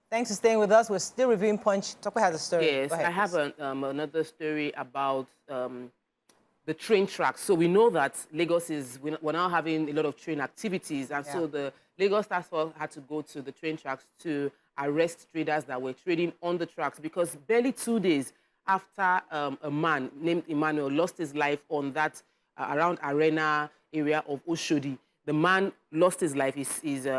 Thanks for staying with us. We're still reviewing Punch. Tokwe has a story. Yes, I have another story about the train tracks. So we know that Lagos we're now having a lot of train activities. And so the Lagos Task Force had to go to the train tracks to arrest traders that were trading on the tracks, because barely 2 days after a man named Emmanuel lost his life on that around Arena area of Oshodi, the man lost his life. His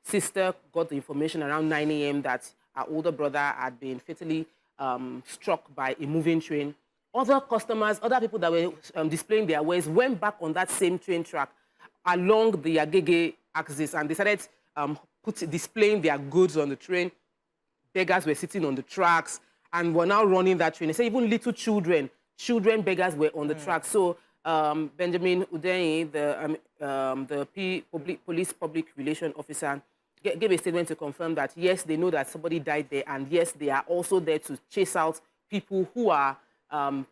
sister got the information around 9 a.m. that our older brother had been fatally struck by a moving train. Other customers, other people that were displaying their wares went back on that same train track along the Agege axis and decided displaying their goods on the train. Beggars were sitting on the tracks and were now running that train. They say even little children beggars were on the track. So Benjamin Udeyi, the police public relation officer, gave a statement to confirm that, yes, they know that somebody died there, and yes, they are also there to chase out people who are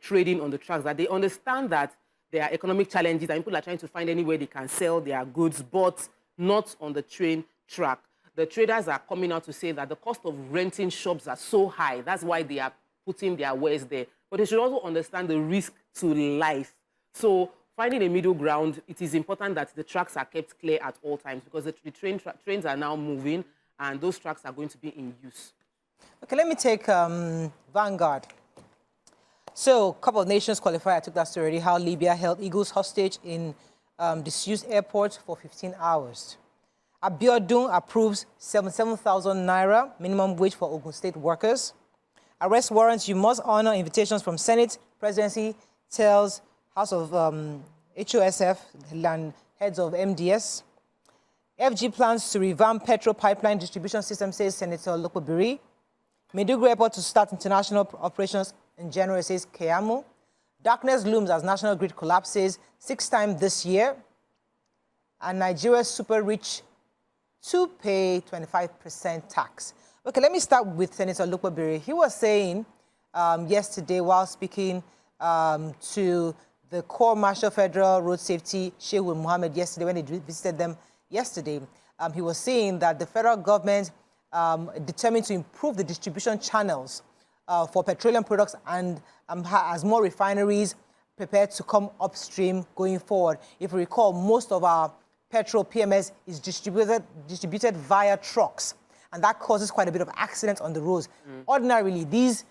trading on the tracks, that they understand that there are economic challenges and people are trying to find any way they can sell their goods, but not on the train track. The traders are coming out to say that the cost of renting shops are so high. That's why they are putting their wares there. But they should also understand the risk to life. So finding a middle ground, it is important that the tracks are kept clear at all times, because the trains are now moving and those tracks are going to be in use. Okay, let me take Vanguard. So, a couple of nations qualified. I took that story already. How Libya held eagles hostage in disused airport for 15 hours. Abiodun approves 77,000 naira minimum wage for Ogun State workers. Arrest warrants, you must honor invitations from Senate. Presidency tells House of HOSF and heads of MDS. FG plans to revamp petrol pipeline distribution system, says Senator Lokobiri. Maiduguri Airport to start international operations in January, says Keamu. Darkness looms as national grid collapses 6 times this year. And Nigeria's super rich to pay 25% tax. Okay, let me start with Senator Lokobiri. He was saying yesterday while speaking to the Corps Marshal Federal Road Safety, Shehu Mohammed, yesterday when he visited them yesterday, he was saying that the federal government determined to improve the distribution channels for petroleum products and has more refineries prepared to come upstream going forward. If you recall, most of our petrol PMS is distributed via trucks, and that causes quite a bit of accidents on the roads. Ordinarily, these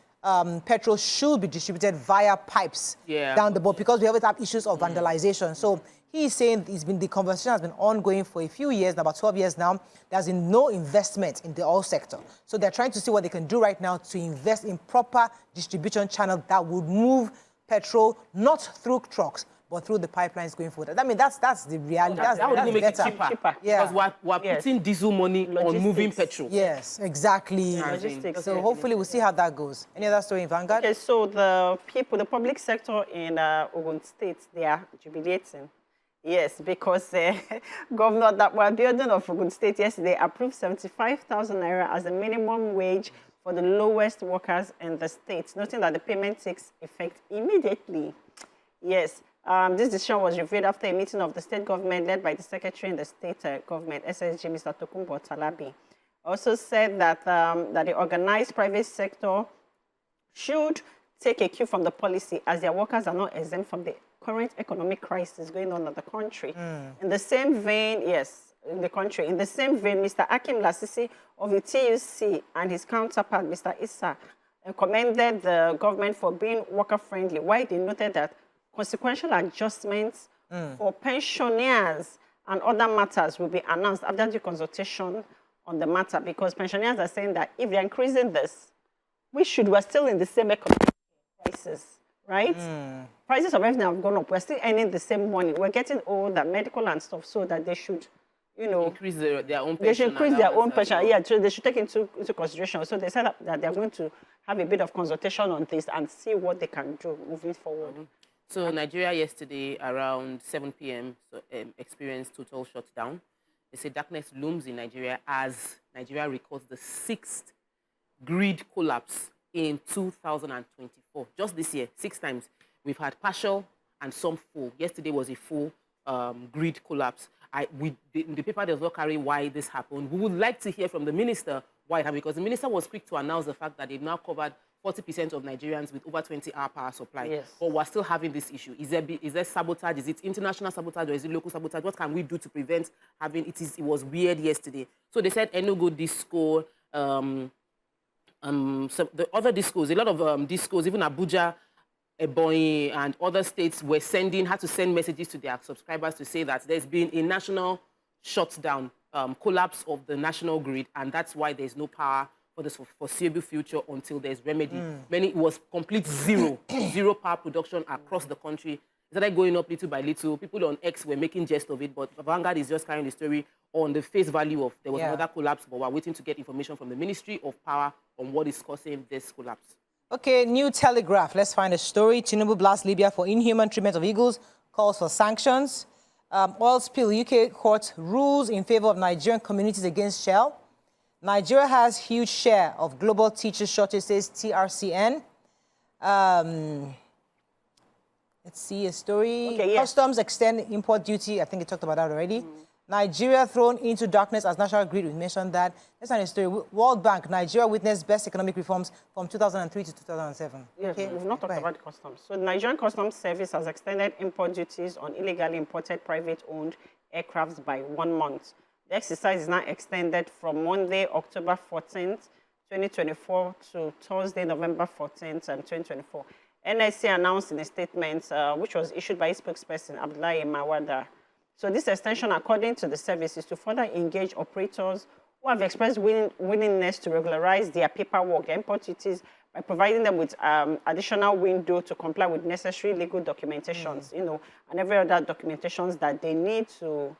petrol should be distributed via pipes down the board, because we always have issues of vandalization. So he's saying the conversation has been ongoing for a few years, about 12 years now. There's been no investment in the oil sector. So they're trying to see what they can do right now to invest in proper distribution channel that would move petrol not through trucks, but through the pipelines going forward. I mean, that's the reality. That would make it cheaper. Yeah. Because we're putting diesel money on moving petrol. Yes, exactly. Logistics. So hopefully we'll see how that goes. Any other story in Vanguard? Okay, so the public sector in Ogun State, they are jubilating. Yes, because Governor Abiodun of Ogun State yesterday approved 75,000 naira as the minimum wage for the lowest workers in the state, noting that the payment takes effect immediately. Yes. This decision was revealed after a meeting of the state government led by the secretary in the state government, SSG, Mr. Tokunbo Talabi. Also said that, that the organized private sector should take a cue from the policy, as their workers are not exempt from the current economic crisis going on in the country. In the same vein, in the same vein, Mr. Akim Lasisi of the TUC and his counterpart, Mr. Issa, commended the government for being worker-friendly, while they noted that consequential adjustments for pensioners and other matters will be announced after the consultation on the matter, because pensioners are saying that if they're increasing this, we're still in the same economic crisis, right? Prices of everything have gone up. We're still earning the same money. We're getting older, medical and stuff, so that they should, increase their own pension. They should increase their own pension. Yeah, so they should take into consideration. So they said that they're going to have a bit of consultation on this and see what they can do moving forward. So Nigeria yesterday around 7 p.m. experienced total shutdown. They say darkness looms in Nigeria as Nigeria records the 6th grid collapse in 2024. Just this year, 6 times. We've had partial and some full. Yesterday was a full grid collapse. The paper does not carry why this happened. We would like to hear from the minister why it happened, because the minister was quick to announce the fact that they've now covered 40% of Nigerians with over 20-hour power supply. Yes. But we're still having this issue. Is there sabotage? Is it international sabotage or is it local sabotage? What can we do to prevent having it? It was weird yesterday. So they said Enugu disco, so the other discos, a lot of discos, even Abuja, Ebonyi, and other states had to send messages to their subscribers to say that there's been a national shutdown, collapse of the national grid, and that's why there's no power for the foreseeable future until there's remedy. It was complete zero power production across the country. It started going up little by little. People on X were making jest of it, but Vanguard is just carrying the story on the face value of there was another collapse, but we're waiting to get information from the Ministry of Power on what is causing this collapse. Okay, New Telegraph. Let's find a story. Tinubu blasts Libya for inhuman treatment of eagles, calls for sanctions. Oil spill, UK court rules in favor of Nigerian communities against Shell. Nigeria has huge share of global teacher shortage, says TRCN. Let's see a story. Okay, yes. Customs extend import duty. I think we talked about that already. Nigeria thrown into darkness as national grid. We mentioned that. Let's find a story. World Bank, Nigeria witnessed best economic reforms from 2003 to 2007. Yes, okay. we've not talked about customs. So the Nigerian Customs Service has extended import duties on illegally imported private-owned aircrafts by 1 month. The exercise is now extended from Monday, October 14th, 2024 to Thursday, November 14th, 2024. NSC announced in a statement, which was issued by its spokesperson, Abdullahi Mawada. So this extension, according to the service, is to further engage operators who have expressed willingness to regularize their paperwork, their import duties, by providing them with additional window to comply with necessary legal documentations, and every other documentations that they need to,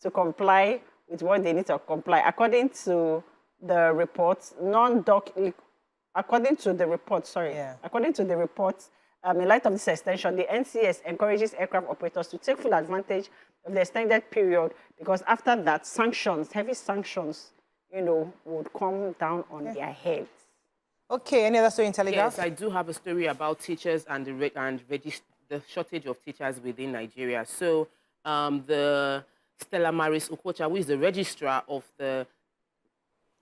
to comply with what they need to comply. According to the report, according to the report, in light of this extension, the NCS encourages aircraft operators to take full advantage of the extended period, because after that, heavy sanctions, would come down on their heads. Okay, any other story in Telegraph? Yes, I do have a story about teachers and the shortage of teachers within Nigeria. So the Stella Maris Okocha, who is the registrar of the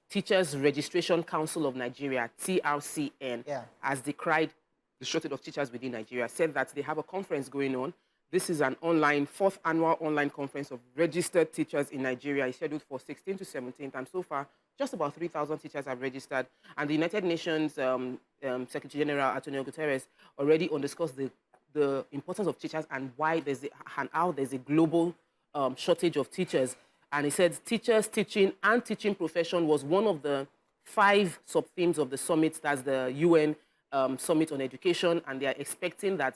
Teachers Registration Council of Nigeria, TRCN, has decried the shortage of teachers within Nigeria, said that they have a conference going on. This is an fourth annual online conference of registered teachers in Nigeria. It's scheduled for 16th to 17th, and so far, just about 3,000 teachers have registered. And the United Nations Secretary General Antonio Guterres already discussed the importance of teachers and why how there's a global shortage of teachers. And he said teachers, teaching, and teaching profession was one of the 5 sub-themes of the summit. That's the UN Summit on Education, and they are expecting that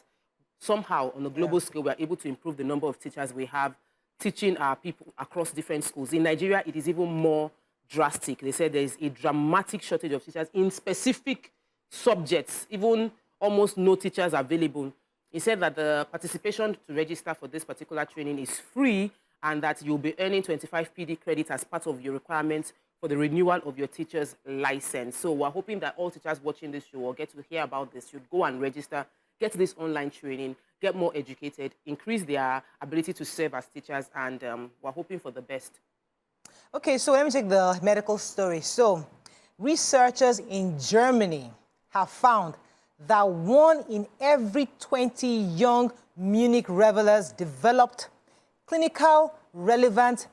somehow on a global scale we are able to improve the number of teachers we have teaching our people across different schools. In Nigeria, it is even more drastic. They said there is a dramatic shortage of teachers in specific subjects, even almost no teachers available. He said that the participation to register for this particular training is free, and that you'll be earning 25 PD credit as part of your requirements for the renewal of your teacher's license. So we're hoping that all teachers watching this show or get to hear about this should go and register, get this online training, get more educated, increase their ability to serve as teachers, and we're hoping for the best. Okay, so let me take the medical story. So researchers in Germany have found that 1 in every 20 young Munich revelers developed clinical relevant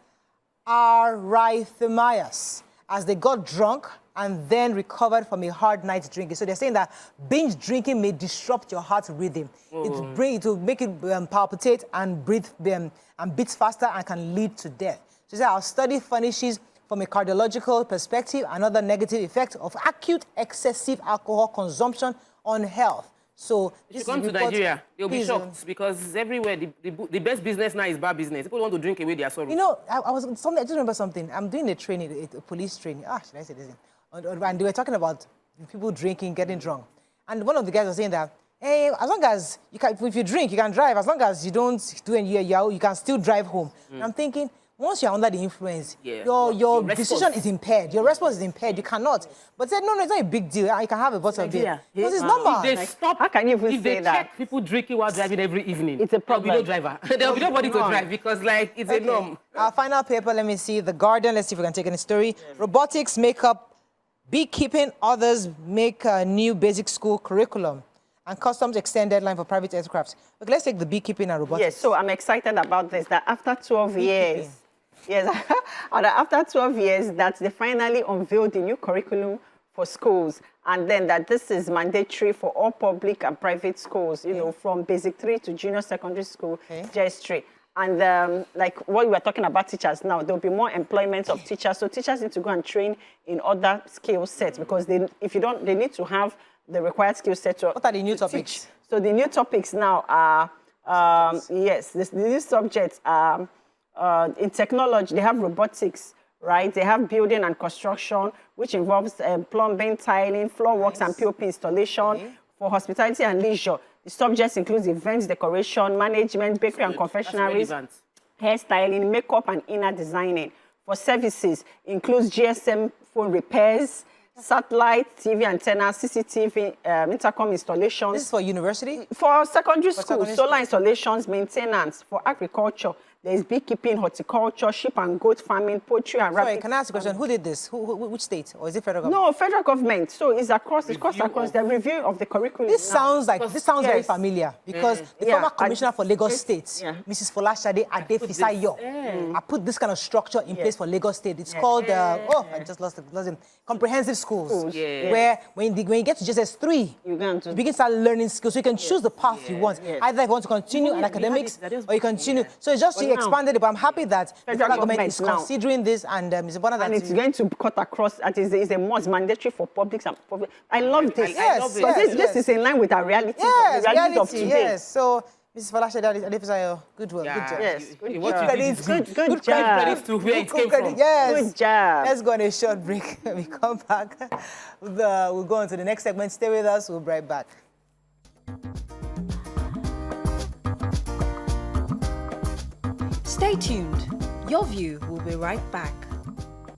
arrhythmias as they got drunk and then recovered from a hard night's drinking. So they're saying that binge drinking may disrupt your heart rhythm. It will make it palpitate and breathe and beats faster and can lead to death. So our study furnishes from a cardiological perspective another negative effect of acute excessive alcohol consumption on health. So if you come to Nigeria, they'll be shocked, because everywhere the best business now is bad business. People want to drink away their sorrow. I just remember something. I'm doing a training, a police training. Should I say this? And they were talking about people drinking, getting drunk. And one of the guys was saying that, hey, as long as if you drink, you can drive. As long as you don't do any you can still drive home. And I'm thinking, once you're under the influence, Yeah. your response. decision is impaired. Your response is impaired. You cannot. But said, no, it's not a big deal. You can have a bottle of beer. Because it's normal. If they stop, how can you even if they say that? check people drinking while driving every evening, It's a problem. There'll be no driver. There'll be nobody to drive because, like, it's a norm. Our final paper, let me see. The Guardian, let's see if we can take any story. Robotics make up beekeeping. Others make a new basic school curriculum. And customs extend deadline for private aircraft. Okay, let's take the beekeeping and robotics. Yes, so I'm excited about this, that after 12 years, yes, after 12 years, that they finally unveiled the new curriculum for schools, and then that this is mandatory for all public and private schools, you know, from basic 3 to junior secondary school, JS3. And like what we were talking about teachers now, there'll be more employment of teachers. So teachers need to go and train in other skill sets because they need to have the required skill set. What are the new topics? Teach. So the new topics now are, the new subjects are in technology, they have robotics, right? They have building and construction, which involves plumbing, tiling, floor works, and POP installation. For hospitality and leisure, the subjects include events, decoration, management, bakery and confectionaries, hairstyling, makeup, and inner designing. For services, includes GSM phone repairs, satellite, TV antenna, CCTV, intercom installations. This is for university? For secondary school, solar installations, maintenance. For agriculture, there is beekeeping, horticulture, sheep and goat farming, poultry and rabbit. Sorry, can I ask a question? Who did this? Which state? Or is it federal government? No, federal government. So it's across the review of the curriculum. This sounds very familiar because the former commissioner for Lagos State, Mrs. Folashade Adefisayo, I put this kind of structure in place for Lagos State. It's called, I just lost it, comprehensive schools, where when you get to JS3, you begin to start learning skills. So you can choose the path you want. Either if you want to continue in academics or you continue. So it's just expanded it, but I'm happy that the federal government is considering this, and it's important that it's going to cut across. It's a most mandatory for public and public. I love this. Yes, this is in line with our reality. Yes, the reality of today. Yes. So, Mrs. Falashade Adefisayo, good work. Yeah. Good job. Yes, good What job. you did is Good credit job. to where it came from. Yes. Good job. Let's go on a short break. When we come back, we'll go on to the next segment. Stay with us. We'll be right back. Stay tuned. Your View will be right back.